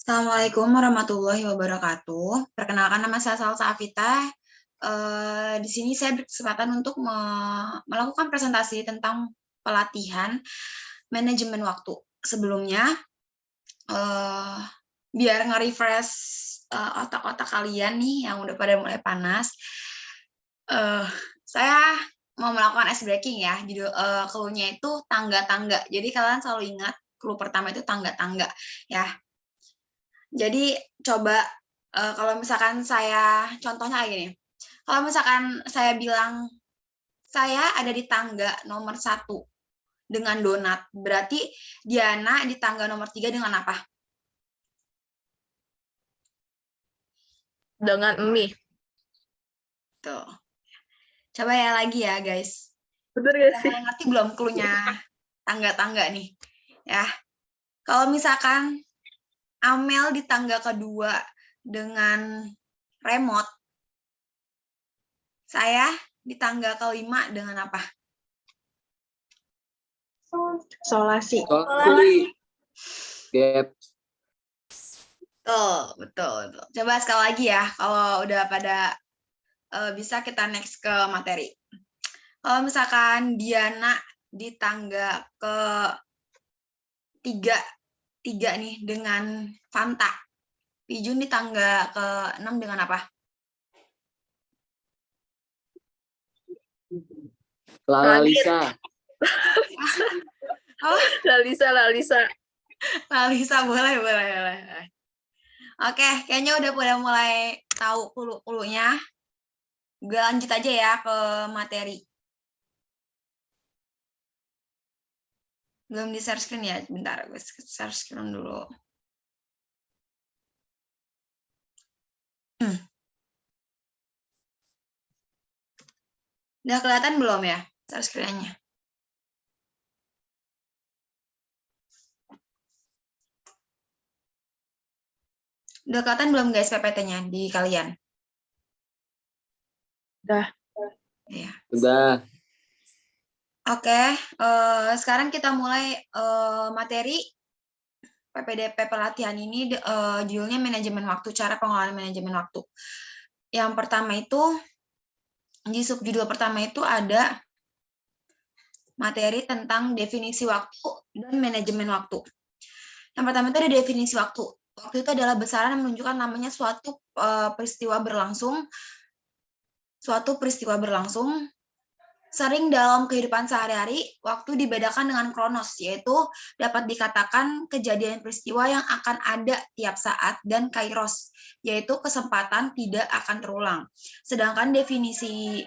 Assalamualaikum warahmatullahi wabarakatuh. Perkenalkan, nama saya Salsa Afita. Di sini saya berkesempatan untuk melakukan presentasi tentang pelatihan manajemen waktu. Sebelumnya, biar nge-refresh otak-otak kalian nih yang udah pada mulai panas, saya mau melakukan ice breaking ya. Judul clue-nya itu tangga-tangga. Jadi kalian selalu ingat clue pertama itu tangga-tangga ya. Jadi coba kalau misalkan saya contohnya kayak gini, kalau misalkan saya bilang saya ada di tangga nomor 1 dengan donat, berarti Diana di tangga nomor 3 dengan apa? Dengan mie. Tuh. Coba ya lagi ya guys. Bener gak Udah sih? mulai ngerti belum clue-nya tangga-tangga nih? Ya. Kalau misalkan Amel di tangga kedua dengan remote, saya di tangga kelima dengan apa? Solasi. Get. Betul. Coba sekali lagi ya, kalau udah pada bisa kita next ke materi. Kalau misalkan Diana di tangga ke 3 nih dengan Fanta. Pijun di tangga ke 6 dengan apa? Lalisa. Oh, Lalisa. Lalisa, boleh. Oke, kayaknya udah mulai tahu clue-cluenya. Gue lanjut aja ya ke materi. Belum di share screen ya, bentar gue share screen dulu. Udah kelihatan belum ya share screen-nya? Udah kelihatan belum guys PPT-nya di kalian? Udah. Ya. Udah. Oke, sekarang kita mulai materi PPDP pelatihan ini, judulnya manajemen waktu, cara pengelolaan manajemen waktu. Yang pertama itu, di subjudul pertama itu ada materi tentang definisi waktu dan manajemen waktu. Yang pertama itu ada definisi waktu. Waktu itu adalah besaran yang menunjukkan namanya suatu peristiwa berlangsung sering dalam kehidupan sehari-hari. Waktu dibedakan dengan kronos, yaitu dapat dikatakan kejadian peristiwa yang akan ada tiap saat, dan kairos, yaitu kesempatan tidak akan terulang. Sedangkan definisi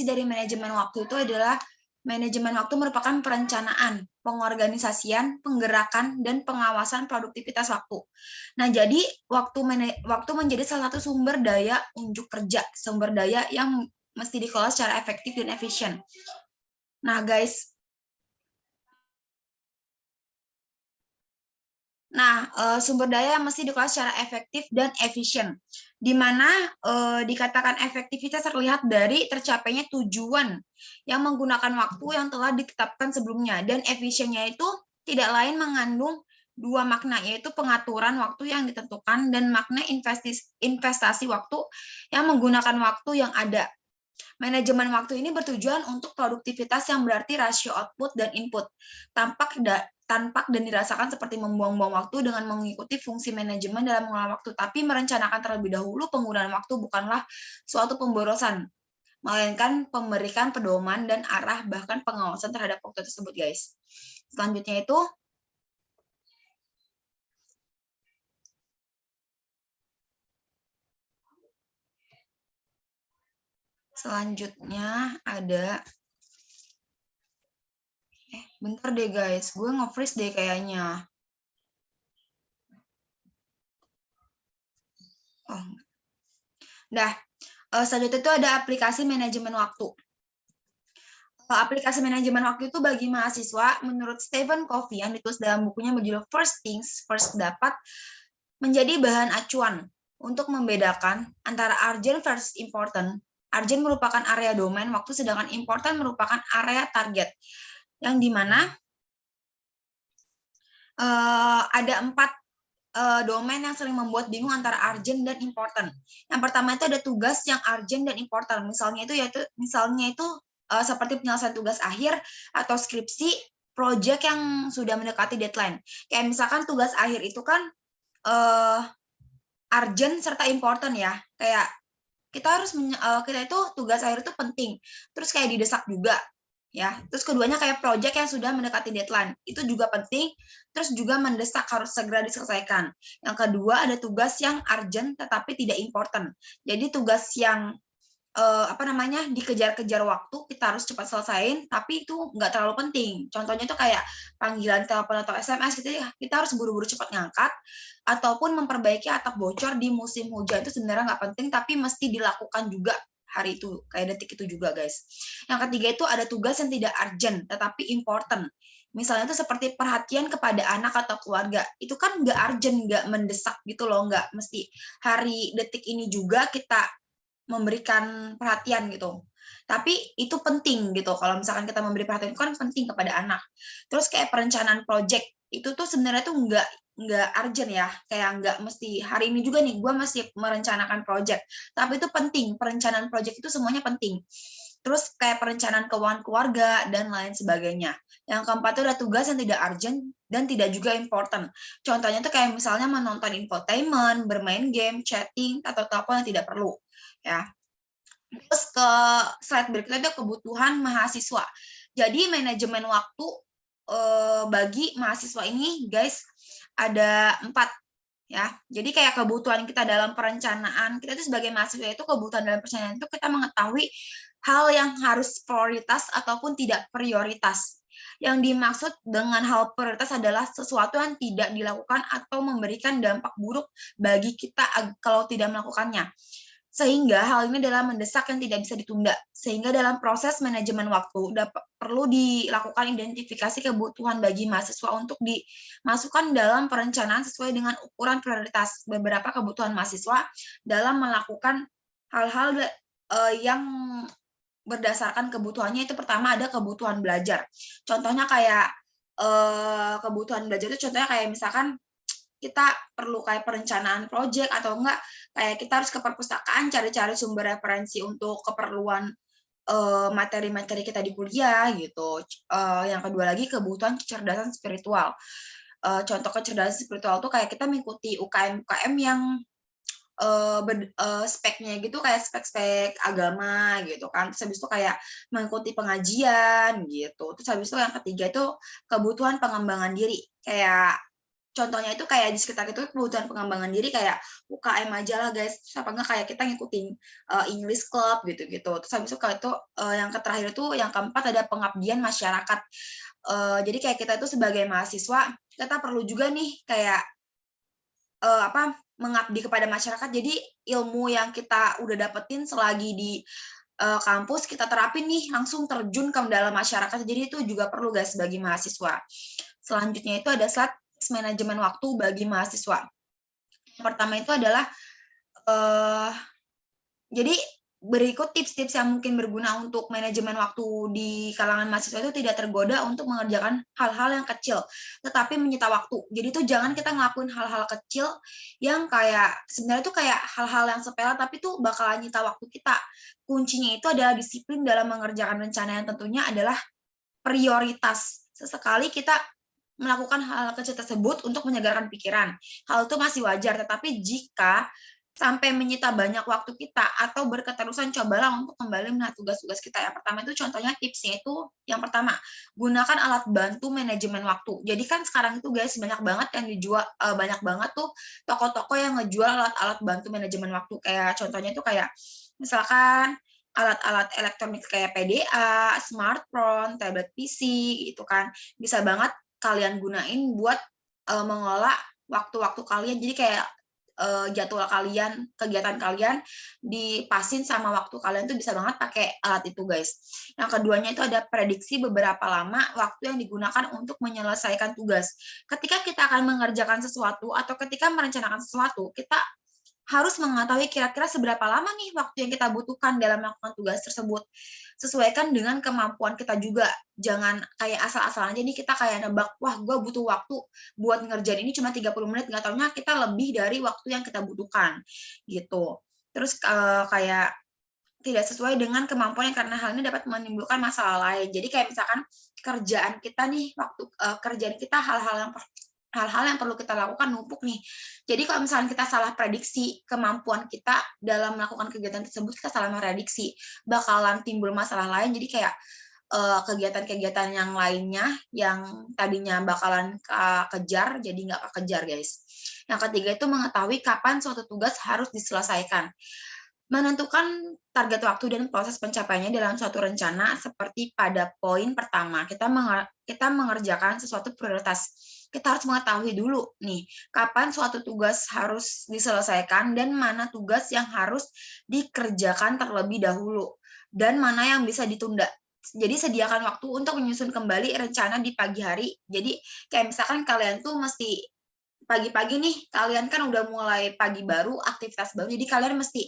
dari manajemen waktu itu adalah manajemen waktu merupakan perencanaan, pengorganisasian, penggerakan, dan pengawasan produktivitas waktu. Nah, jadi waktu menjadi salah satu sumber daya unjuk kerja, sumber daya yang mesti dikelola secara efektif dan efisien. Nah, guys. Sumber daya yang mesti dikelola secara efektif dan efisien. Di mana dikatakan efektivitas terlihat dari tercapainya tujuan yang menggunakan waktu yang telah ditetapkan sebelumnya. Dan efisiennya itu tidak lain mengandung dua makna, yaitu pengaturan waktu yang ditentukan dan makna investasi waktu yang menggunakan waktu yang ada. Manajemen waktu ini bertujuan untuk produktivitas yang berarti rasio output dan input. Tampak dan dirasakan seperti membuang-buang waktu dengan mengikuti fungsi manajemen dalam mengelola waktu, tapi merencanakan terlebih dahulu penggunaan waktu bukanlah suatu pemborosan, melainkan memberikan pedoman dan arah, bahkan pengawasan terhadap waktu tersebut, guys. Selanjutnya itu ada bentar deh guys, gue nge-freeze deh kayaknya. Selanjutnya itu ada aplikasi manajemen waktu. Aplikasi manajemen waktu itu bagi mahasiswa, menurut Stephen Covey yang ditulis dalam bukunya berjudul First Things First, dapat menjadi bahan acuan untuk membedakan antara urgent versus important. Urgent merupakan area domain waktu, sedangkan important merupakan area target. Yang dimana ada 4 domain yang sering membuat bingung antara urgent dan important. Yang pertama itu ada tugas yang urgent dan important. Misalnya itu seperti penyelesaian tugas akhir atau skripsi, project yang sudah mendekati deadline. Kayak misalkan tugas akhir itu kan urgent serta important ya. Kayak kita itu tugas akhir itu penting. Terus kayak didesak juga ya. Terus keduanya kayak project yang sudah mendekati deadline. Itu juga penting, terus juga mendesak harus segera diselesaikan. Yang kedua ada tugas yang urgent tetapi tidak important. Jadi tugas yang dikejar-kejar waktu, kita harus cepat selesaiin, tapi itu nggak terlalu penting. Contohnya itu kayak panggilan telepon atau SMS, gitu ya, kita harus buru-buru cepat ngangkat, ataupun memperbaiki atap bocor di musim hujan. Itu sebenarnya nggak penting, tapi mesti dilakukan juga hari itu, kayak detik itu juga, guys. Yang ketiga itu ada tugas yang tidak urgent, tetapi important. Misalnya itu seperti perhatian kepada anak atau keluarga. Itu kan nggak urgent, nggak mendesak gitu loh, nggak mesti hari detik ini juga kita memberikan perhatian gitu. Tapi itu penting gitu. Kalau misalkan kita memberi perhatian itu kan penting kepada anak. Terus kayak perencanaan project itu tuh sebenarnya tuh nggak urgent ya. Kayak nggak mesti hari ini juga nih gue masih merencanakan project. Tapi itu penting. Perencanaan project itu semuanya penting. Terus kayak perencanaan keuangan keluarga dan lain sebagainya. Yang keempat itu ada tugas yang tidak urgent dan tidak juga important. Contohnya tuh kayak misalnya menonton infotainment, bermain game, chatting, atau telepon yang tidak perlu. Ya. Terus ke slide berikutnya itu kebutuhan mahasiswa. Jadi manajemen waktu bagi mahasiswa ini, guys, ada 4 ya. Jadi kayak kebutuhan kita dalam perencanaan, kita itu sebagai mahasiswa itu kebutuhan dalam perencanaan itu kita mengetahui hal yang harus prioritas ataupun tidak prioritas. Yang dimaksud dengan hal prioritas adalah sesuatu yang tidak dilakukan atau memberikan dampak buruk bagi kita kalau tidak melakukannya. Sehingga hal ini adalah mendesak yang tidak bisa ditunda. Sehingga dalam proses manajemen waktu perlu dilakukan identifikasi kebutuhan bagi mahasiswa untuk dimasukkan dalam perencanaan sesuai dengan ukuran prioritas beberapa kebutuhan mahasiswa dalam melakukan hal-hal yang berdasarkan kebutuhannya. Itu pertama ada kebutuhan belajar. Contohnya kayak kebutuhan belajar itu contohnya kayak misalkan kita perlu kayak perencanaan project atau enggak kayak kita harus ke perpustakaan cari-cari sumber referensi untuk keperluan materi-materi kita di kuliah gitu. Yang kedua lagi kebutuhan kecerdasan spiritual. Contoh kecerdasan spiritual tuh kayak kita mengikuti UKM yang speknya gitu kayak spek-spek agama gitu kan. Terus habis itu kayak mengikuti pengajian gitu. Terus habis itu yang ketiga itu kebutuhan pengembangan diri. Kayak contohnya itu kayak di sekitar itu kebutuhan pengembangan diri kayak UKM aja lah guys. Terus apa enggak kayak kita ngikutin English Club gitu-gitu. Terus habis itu kalau itu yang terakhir itu yang keempat ada pengabdian masyarakat. Jadi kayak kita itu sebagai mahasiswa kita perlu juga nih kayak mengabdi kepada masyarakat. Jadi ilmu yang kita udah dapetin selagi di kampus kita terapin nih langsung terjun ke dalam masyarakat. Jadi itu juga perlu guys bagi mahasiswa. Selanjutnya itu ada slide manajemen waktu bagi mahasiswa. Yang pertama itu adalah jadi berikut tips-tips yang mungkin berguna untuk manajemen waktu di kalangan mahasiswa itu tidak tergoda untuk mengerjakan hal-hal yang kecil, tetapi menyita waktu. Jadi itu jangan kita ngelakuin hal-hal kecil yang kayak sebenarnya itu kayak hal-hal yang sepele tapi itu bakalan nyita waktu kita. Kuncinya itu adalah disiplin dalam mengerjakan rencana yang tentunya adalah prioritas. Sesekali kita melakukan hal kecil tersebut untuk menyegarkan pikiran. Hal itu masih wajar, tetapi jika sampai menyita banyak waktu kita atau berketerusan, cobalah untuk kembali melihat tugas-tugas kita. Yang pertama itu contohnya tipsnya itu yang pertama, gunakan alat bantu manajemen waktu. Jadi kan sekarang itu guys banyak banget yang dijual, banyak banget tuh toko-toko yang ngejual alat-alat bantu manajemen waktu. Kayak contohnya itu kayak misalkan alat-alat elektronik kayak PDA, smartphone, tablet PC gitu kan. Bisa banget kalian gunain buat mengelola waktu-waktu kalian. Jadi kayak jadwal kalian, kegiatan kalian dipasin sama waktu kalian tuh bisa banget pakai alat itu guys. Yang keduanya itu ada prediksi beberapa lama waktu yang digunakan untuk menyelesaikan tugas. Ketika kita akan mengerjakan sesuatu atau ketika merencanakan sesuatu, kita harus mengetahui kira-kira seberapa lama nih waktu yang kita butuhkan dalam melakukan tugas tersebut. Sesuaikan dengan kemampuan kita juga. Jangan kayak asal-asalan aja nih kita kayak nebak, wah gue butuh waktu buat ngerjain ini cuma 30 menit, nggak taunya kita lebih dari waktu yang kita butuhkan. Gitu. Terus kayak tidak sesuai dengan kemampuan karena hal ini dapat menimbulkan masalah lain. Jadi kayak misalkan kerjaan kita nih, waktu kerjaan kita hal-hal yang perlu kita lakukan numpuk nih. Jadi kalau misalnya kita salah prediksi kemampuan kita dalam melakukan kegiatan tersebut, kita salah prediksi, bakalan timbul masalah lain. Jadi kayak kegiatan-kegiatan yang lainnya yang tadinya bakalan kejar, jadi nggak kekejar, guys. Yang ketiga itu mengetahui kapan suatu tugas harus diselesaikan. Menentukan target waktu dan proses pencapaiannya dalam suatu rencana seperti pada poin pertama, kita mengerjakan sesuatu prioritas. Kita harus mengetahui dulu nih, kapan suatu tugas harus diselesaikan dan mana tugas yang harus dikerjakan terlebih dahulu dan mana yang bisa ditunda. Jadi sediakan waktu untuk menyusun kembali rencana di pagi hari. Jadi kayak misalkan kalian tuh mesti pagi-pagi nih, kalian kan udah mulai pagi baru, aktivitas baru, jadi kalian mesti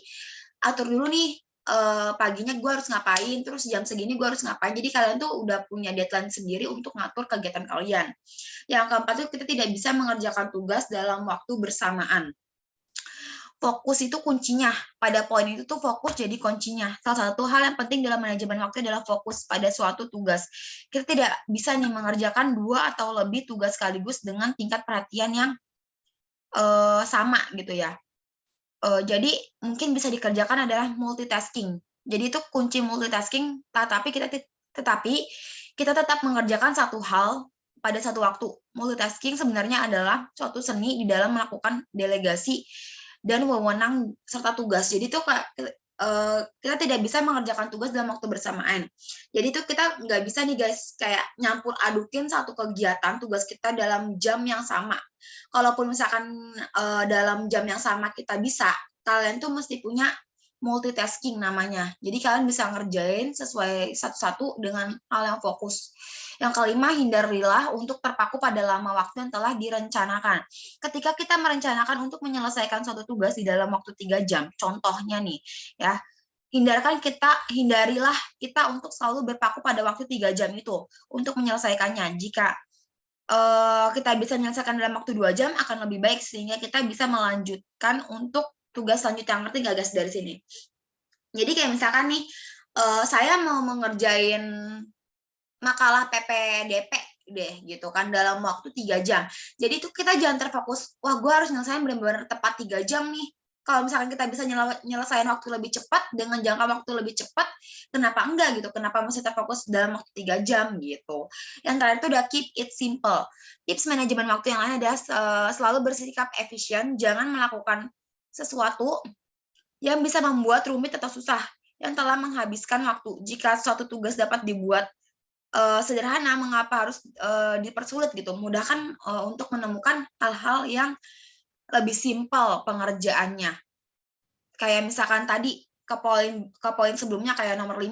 atur dulu nih, paginya gue harus ngapain, terus jam segini gue harus ngapain. Jadi kalian tuh udah punya deadline sendiri untuk ngatur kegiatan kalian. Yang keempat itu kita tidak bisa mengerjakan tugas dalam waktu bersamaan. Fokus itu kuncinya. Pada poin itu tuh fokus jadi kuncinya. Salah satu hal yang penting dalam manajemen waktu adalah fokus pada suatu tugas. Kita tidak bisa nih mengerjakan 2 atau lebih tugas sekaligus dengan tingkat perhatian yang sama gitu ya. Jadi mungkin bisa dikerjakan adalah multitasking. Jadi itu kunci multitasking, tetapi kita tetap mengerjakan satu hal pada satu waktu. Multitasking sebenarnya adalah suatu seni di dalam melakukan delegasi dan wewenang serta tugas. Jadi itu kita tidak bisa mengerjakan tugas dalam waktu bersamaan. Jadi itu kita nggak bisa nih guys kayak nyampur adukin satu kegiatan tugas kita dalam jam yang sama. Kalaupun misalkan dalam jam yang sama kita bisa, kalian tuh mesti punya multitasking namanya. Jadi kalian bisa ngerjain sesuai satu-satu dengan hal yang fokus. Yang kelima, hindarilah untuk terpaku pada lama waktu yang telah direncanakan. Ketika kita merencanakan untuk menyelesaikan suatu tugas di dalam waktu 3 jam, contohnya nih, ya, hindarilah kita untuk selalu berpaku pada waktu 3 jam itu untuk menyelesaikannya. Jika kita bisa menyelesaikan dalam waktu 2 jam akan lebih baik sehingga kita bisa melanjutkan untuk tugas selanjutnya. Ngerti nggak guys dari sini? Jadi kayak misalkan nih, saya mau mengerjain makalah PPDP deh gitu kan dalam waktu 3 jam. Jadi itu kita jangan terfokus, wah gue harus nyelesain benar-benar tepat 3 jam nih. Kalau misalkan kita bisa nyelesain waktu lebih cepat dengan jangka waktu lebih cepat, kenapa enggak gitu? Kenapa mesti terfokus dalam waktu 3 jam gitu? Yang terakhir itu udah keep it simple. Tips manajemen waktu yang lain adalah selalu bersikap efisien, jangan melakukan sesuatu yang bisa membuat rumit atau susah, yang telah menghabiskan waktu. Jika suatu tugas dapat dibuat sederhana, mengapa harus dipersulit gitu? Mudahkan untuk menemukan hal-hal yang lebih simpel pengerjaannya. Kayak misalkan tadi ke poin sebelumnya kayak nomor 5,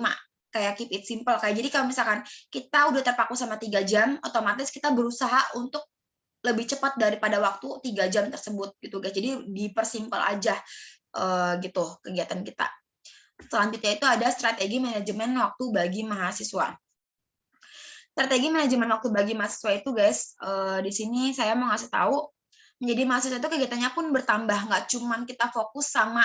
kayak keep it simple. Kayak jadi kalau misalkan kita udah terpaku sama 3 jam, otomatis kita berusaha untuk lebih cepat daripada waktu 3 jam tersebut gitu guys. Jadi dipersimpel aja gitu kegiatan kita. Selanjutnya itu ada strategi manajemen waktu bagi mahasiswa. Strategi manajemen waktu bagi mahasiswa itu guys, di sini saya mau ngasih tahu, menjadi mahasiswa itu kegiatannya pun bertambah, nggak cuman kita fokus sama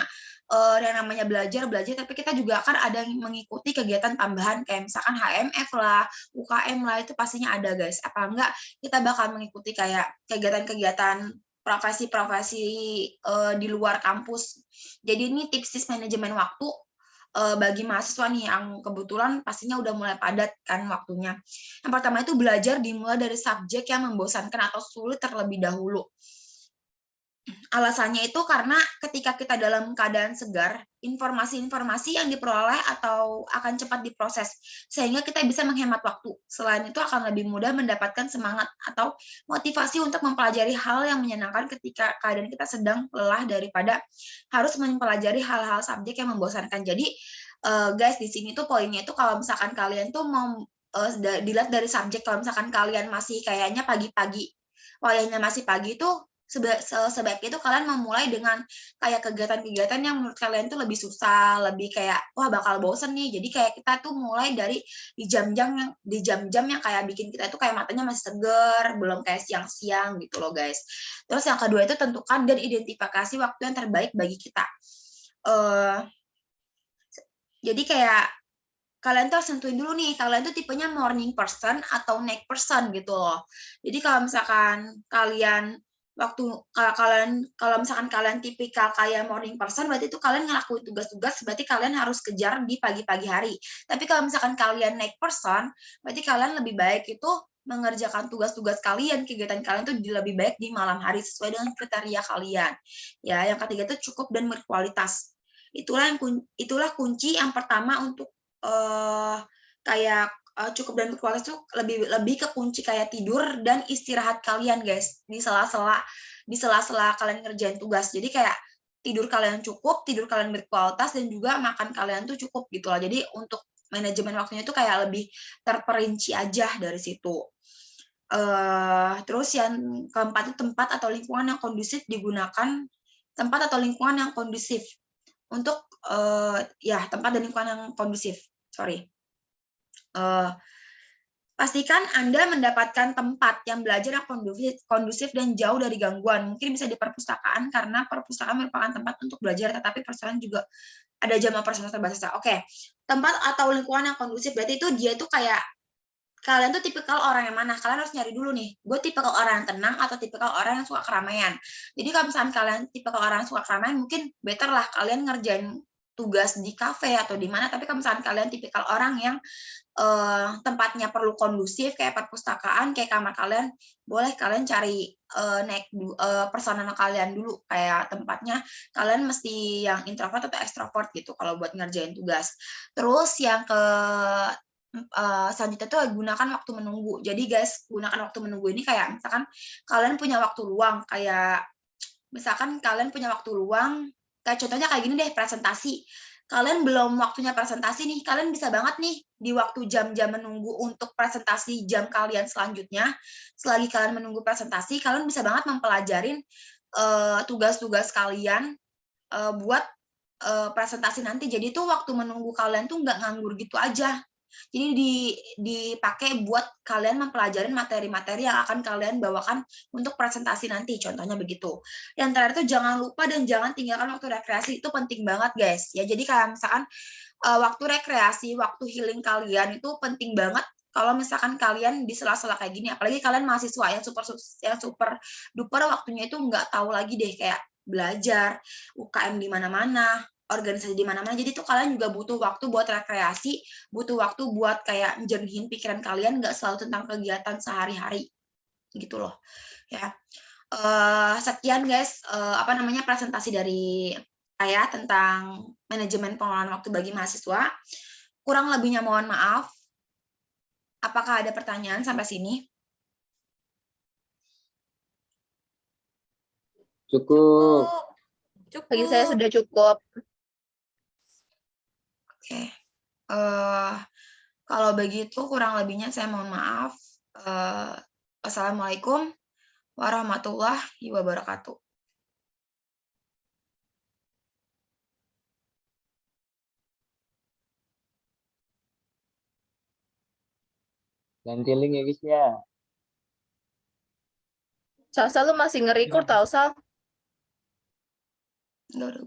yang namanya belajar, tapi kita juga akan ada yang mengikuti kegiatan tambahan, kayak misalkan HMF lah, UKM lah, itu pastinya ada guys. Apa enggak, kita bakal mengikuti kayak kegiatan-kegiatan profesi-profesi di luar kampus. Jadi ini tips manajemen waktu bagi mahasiswa nih yang kebetulan pastinya udah mulai padat kan waktunya. Yang pertama itu belajar dimulai dari subjek yang membosankan atau sulit terlebih dahulu. Alasannya itu karena ketika kita dalam keadaan segar, informasi-informasi yang diperoleh atau akan cepat diproses, sehingga kita bisa menghemat waktu. Selain itu akan lebih mudah mendapatkan semangat atau motivasi untuk mempelajari hal yang menyenangkan ketika keadaan kita sedang lelah daripada harus mempelajari hal-hal subjek yang membosankan. Jadi guys, di sini tuh poinnya itu kalau misalkan kalian tuh mau dilihat dari subjek, kalau misalkan kalian masih kayaknya pagi-pagi, wayahnya masih pagi itu sebaiknya itu kalian memulai dengan kayak kegiatan-kegiatan yang menurut kalian tuh lebih susah, lebih kayak wah bakal bosen nih. Jadi kayak kita tuh mulai dari di jam-jam yang kayak bikin kita tuh kayak matanya masih seger, belum kayak siang-siang gitu loh guys. Terus yang kedua itu tentukan dan identifikasi waktu yang terbaik bagi kita. Jadi kayak kalian tuh harus tentuin dulu nih, kalian tuh tipenya morning person atau night person gitu loh. Jadi kalau misalkan kalian kalau misalkan kalian tipikal kayak morning person, berarti itu kalian ngelakuin tugas-tugas, berarti kalian harus kejar di pagi-pagi hari. Tapi kalau misalkan kalian night person, berarti kalian lebih baik itu mengerjakan tugas-tugas kalian, kegiatan kalian tuh lebih baik di malam hari sesuai dengan kriteria kalian. Ya, yang ketiga itu cukup dan berkualitas. Itulah kunci yang pertama untuk kayak cukup dan berkualitas tuh lebih ke kunci kayak tidur dan istirahat kalian guys di sela-sela kalian ngerjain tugas. Jadi kayak tidur kalian cukup, tidur kalian berkualitas, dan juga makan kalian tuh cukup gitu lah. Jadi untuk manajemen waktunya itu kayak lebih terperinci aja dari situ. Terus yang keempat itu tempat atau lingkungan yang kondusif digunakan, tempat atau lingkungan yang kondusif untuk tempat dan lingkungan yang kondusif. Pastikan Anda mendapatkan tempat yang belajar yang kondusif dan jauh dari gangguan. Mungkin bisa di perpustakaan, karena perpustakaan merupakan tempat untuk belajar, tetapi perpustakaan juga ada jam operasional terbatas. Oke, tempat atau lingkungan yang kondusif berarti itu dia tuh kayak kalian tuh tipikal orang yang mana? Kalian harus nyari dulu nih, gue tipikal orang yang tenang atau tipikal orang yang suka keramaian. Jadi kalau misalkan kalian tipikal orang yang suka keramaian, mungkin better lah kalian ngerjain tugas di kafe atau di mana. Tapi kalau misalkan kalian tipikal orang yang tempatnya perlu kondusif kayak perpustakaan, kayak kamar kalian, boleh kalian cari personal kalian dulu, kayak tempatnya kalian mesti yang introvert atau extrovert gitu kalau buat ngerjain tugas. Terus yang selanjutnya tuh gunakan waktu menunggu. Jadi guys, gunakan waktu menunggu ini kayak misalkan kalian punya waktu luang, kayak misalkan kalian punya waktu luang, kayak contohnya kayak gini deh, presentasi. Kalian belum waktunya presentasi nih, kalian bisa banget nih di waktu jam-jam menunggu untuk presentasi jam kalian selanjutnya, selagi kalian menunggu presentasi, kalian bisa banget mempelajarin tugas-tugas kalian buat presentasi nanti. Jadi tuh waktu menunggu kalian tuh nggak nganggur gitu aja. Jadi dipakai buat kalian mempelajari materi-materi yang akan kalian bawakan untuk presentasi nanti, contohnya begitu. Yang terakhir itu jangan lupa dan jangan tinggalkan waktu rekreasi, itu penting banget guys. Ya, jadi kayak misalkan waktu rekreasi, waktu healing kalian itu penting banget. Kalau misalkan kalian di sela-sela kayak gini, apalagi kalian mahasiswa yang super duper waktunya itu nggak tahu lagi deh, kayak belajar, UKM di mana-mana, organisasi di mana-mana. Jadi tuh kalian juga butuh waktu buat rekreasi, butuh waktu buat kayak jernihin pikiran kalian, nggak selalu tentang kegiatan sehari-hari gitu loh. Ya, sekian guys, presentasi dari saya tentang manajemen pengelolaan waktu bagi mahasiswa. Kurang lebihnya mohon maaf. Apakah ada pertanyaan sampai sini? Cukup. Bagi saya sudah cukup. Oke. Kalau begitu kurang lebihnya saya mohon maaf. Assalamualaikum warahmatullahi wabarakatuh. Ganti link ya guys ya. Sal, lu masih nge-record tau, Sal? Enggak, udah